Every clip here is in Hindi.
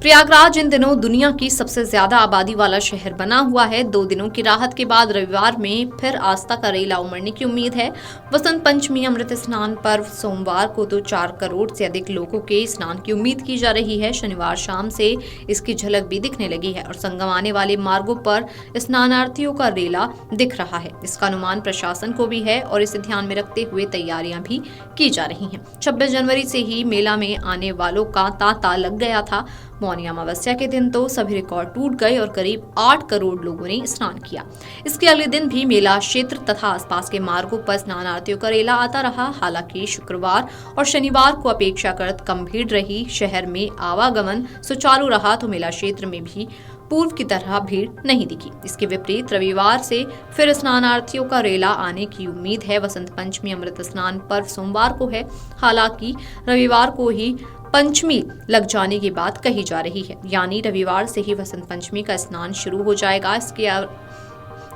प्रयागराज इन दिनों दुनिया की सबसे ज्यादा आबादी वाला शहर बना हुआ है। 2 दिनों की राहत के बाद रविवार में फिर आस्था का रेला उमड़ने की उम्मीद है। वसंत पंचमी अमृत स्नान पर्व सोमवार को तो 4 करोड़ से अधिक लोगों के स्नान की उम्मीद की जा रही है। शनिवार शाम से इसकी झलक भी दिखने लगी है और संगम आने वाले मार्गों पर स्नानार्थियों का रेला दिख रहा है। इसका अनुमान प्रशासन को भी है और इसे ध्यान में रखते हुए तैयारियां भी की जा रही हैं। 26 जनवरी से ही मेला में आने वालों का तांता लग गया था। मौनी अमावस्या के दिन तो सभी रिकॉर्ड टूट गए और करीब 8 करोड़ लोगों ने स्नान किया। इसके अगले दिन भी मेला क्षेत्र तथा आसपास के मार्गों पर स्नानार्थियों का रेला आता रहा। हालांकि शुक्रवार और शनिवार को अपेक्षाकृत कम भीड़ रही। शहर में आवागमन सुचारू रहा तो मेला क्षेत्र में भी पूर्व की तरह भीड़ नहीं दिखी। इसके विपरीत रविवार से फिर स्नानार्थियों का रेला आने की उम्मीद है। वसंत पंचमी अमृत स्नान पर्व सोमवार को है। हालांकि रविवार को ही पंचमी लग जाने की बात कही जा रही है, यानी रविवार से ही वसंत पंचमी का स्नान शुरू हो जाएगा।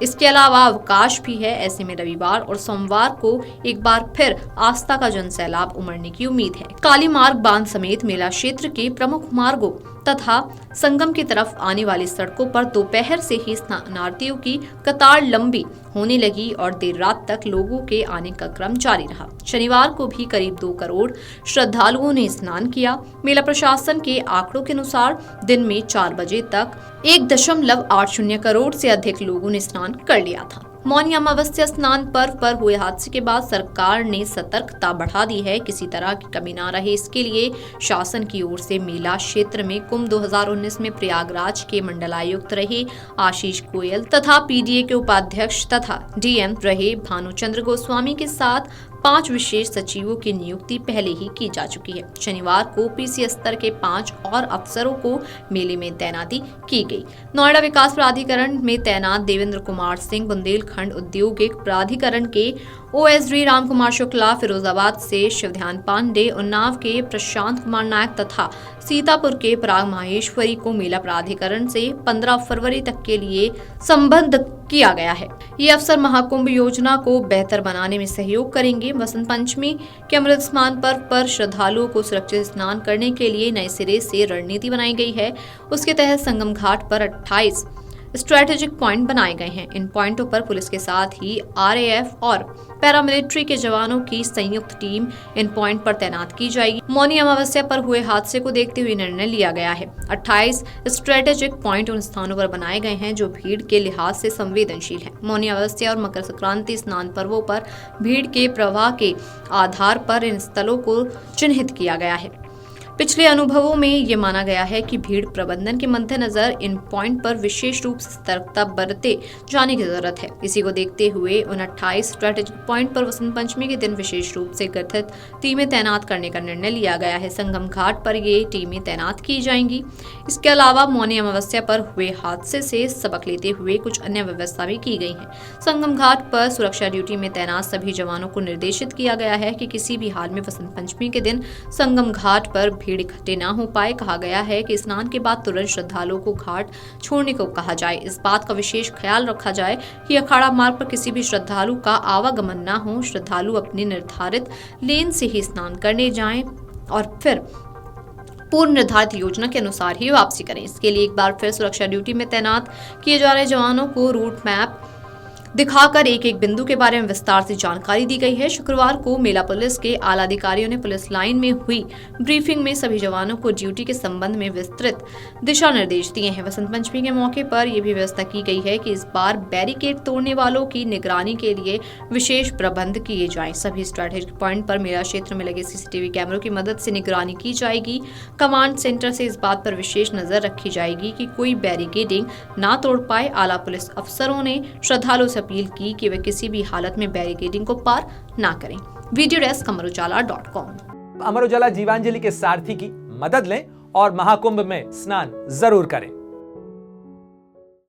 इसके अलावा अवकाश भी है। ऐसे में रविवार और सोमवार को एक बार फिर आस्था का जनसैलाब उमड़ने की उम्मीद है। काली मार्ग बांध समेत मेला क्षेत्र के प्रमुख मार्गों तथा संगम की तरफ आने वाली सड़कों पर दोपहर से ही स्नानार्थियों की कतार लंबी होने लगी और देर रात तक लोगों के आने का क्रम जारी रहा। शनिवार को भी करीब 2 करोड़ श्रद्धालुओं ने स्नान किया। मेला प्रशासन के आंकड़ों के अनुसार दिन में 4 बजे तक 1.80 करोड़ से अधिक लोगों ने स्नान कर लिया था। मौनी अमावस्या स्नान पर्व पर हुए हादसे के बाद सरकार ने सतर्कता बढ़ा दी है। किसी तरह की कमी न रहे इसके लिए शासन की ओर से मेला क्षेत्र में कुंभ 2019 में प्रयागराज के मंडलायुक्त रहे आशीष गोयल तथा पीडीए के उपाध्यक्ष तथा डीएम रहे भानुचंद्र गोस्वामी के साथ 5 विशेष सचिवों की नियुक्ति पहले ही की जा चुकी है। शनिवार को पीसी स्तर के 5 और अफसरों को मेले में तैनाती की गई। नोएडा विकास प्राधिकरण में तैनात देवेंद्र कुमार सिंह, बुंदेलखंड औद्योगिक प्राधिकरण के ओएसडी राम कुमार शुक्ला, फिरोजाबाद से शिवध्यान पांडे, उन्नाव के प्रशांत कुमार नायक तथा सीतापुर के पराग माहेश्वरी को मेला प्राधिकरण से 15 फरवरी तक के लिए संबद्ध किया गया है। ये अफसर महाकुंभ योजना को बेहतर बनाने में सहयोग करेंगे। वसंत पंचमी के अमृत स्नान पर्व पर श्रद्धालुओं को सुरक्षित स्नान करने के लिए नए सिरे से रणनीति बनाई गई है। उसके तहत संगम घाट पर 28 स्ट्रेटेजिक पॉइंट बनाए गए हैं। इन पॉइंटों पर पुलिस के साथ ही आरएएफ और पैरामिलिट्री के जवानों की संयुक्त टीम इन पॉइंट पर तैनात की जाएगी। मौनी अमावस्या पर हुए हादसे को देखते हुए निर्णय लिया गया है। 28 स्ट्रेटेजिक पॉइंट उन स्थानों पर बनाए गए हैं जो भीड़ के लिहाज से संवेदनशील हैं। मौनी अमावस्या और मकर संक्रांति स्नान पर्वों पर भीड़ के प्रवाह के आधार पर इन स्थलों को चिन्हित किया गया है। पिछले अनुभवों में ये माना गया है कि भीड़ प्रबंधन के मद्देनजर इन पॉइंट पर विशेष रूप से सतर्कता बरते जाने की जरूरत है। इसी को देखते हुए उन 28 स्ट्रेटेजिक पॉइंट पर वसंत पंचमी के दिन विशेष रूप से गठित टीमें तैनात करने का निर्णय लिया गया है। संगम घाट पर ये टीमें तैनात की जाएंगी। इसके अलावा मौनी अमावस्या पर हुए हादसे से सबक लेते हुए कुछ अन्य व्यवस्था भी की गई है। संगम घाट पर सुरक्षा ड्यूटी में तैनात सभी जवानों को निर्देशित किया गया है कि किसी भी हाल में वसंत पंचमी के दिन संगम घाट पर भीड़ इकट्ठे न हो पाए। कहा गया है कि स्नान के बाद तुरंत श्रद्धालुओं को घाट छोड़ने को कहा जाए। इस बात का विशेष ख्याल रखा जाए कि अखाड़ा मार्ग पर किसी भी श्रद्धालु का आवागमन न हो। श्रद्धालु अपने निर्धारित लेन से ही स्नान करने जाएं और फिर पूर्व निर्धारित योजना के अनुसार ही वापसी करें। इसके लिए एक बार फिर सुरक्षा ड्यूटी में तैनात किए जा रहे जवानों को रूट मैप दिखाकर एक एक बिंदु के बारे में विस्तार से जानकारी दी गई है। शुक्रवार को मेला पुलिस के आला अधिकारियों ने पुलिस लाइन में हुई ब्रीफिंग में सभी जवानों को ड्यूटी के संबंध में विस्तृत दिशा निर्देश दिए हैं। वसंत पंचमी के मौके पर यह भी व्यवस्था की गई है कि इस बार बैरिकेड तोड़ने वालों की निगरानी के लिए विशेष प्रबंध किए जाएं। सभी स्ट्रेटेजिक पॉइंट पर मेला क्षेत्र में लगे सीसीटीवी कैमरों की मदद से निगरानी की जाएगी। कमांड सेंटर से इस बात पर विशेष नजर रखी जाएगी कि कोई बैरिकेडिंग ना तोड़ पाए। आला पुलिस अफसरों ने श्रद्धालुओं से अपील की कि वे किसी भी हालत में बैरिकेडिंग को पार ना करें। Video desk अमरोजाला.com। अमर उजाला जीवांजलि के सारथी की मदद लें और महाकुंभ में स्नान जरूर करें।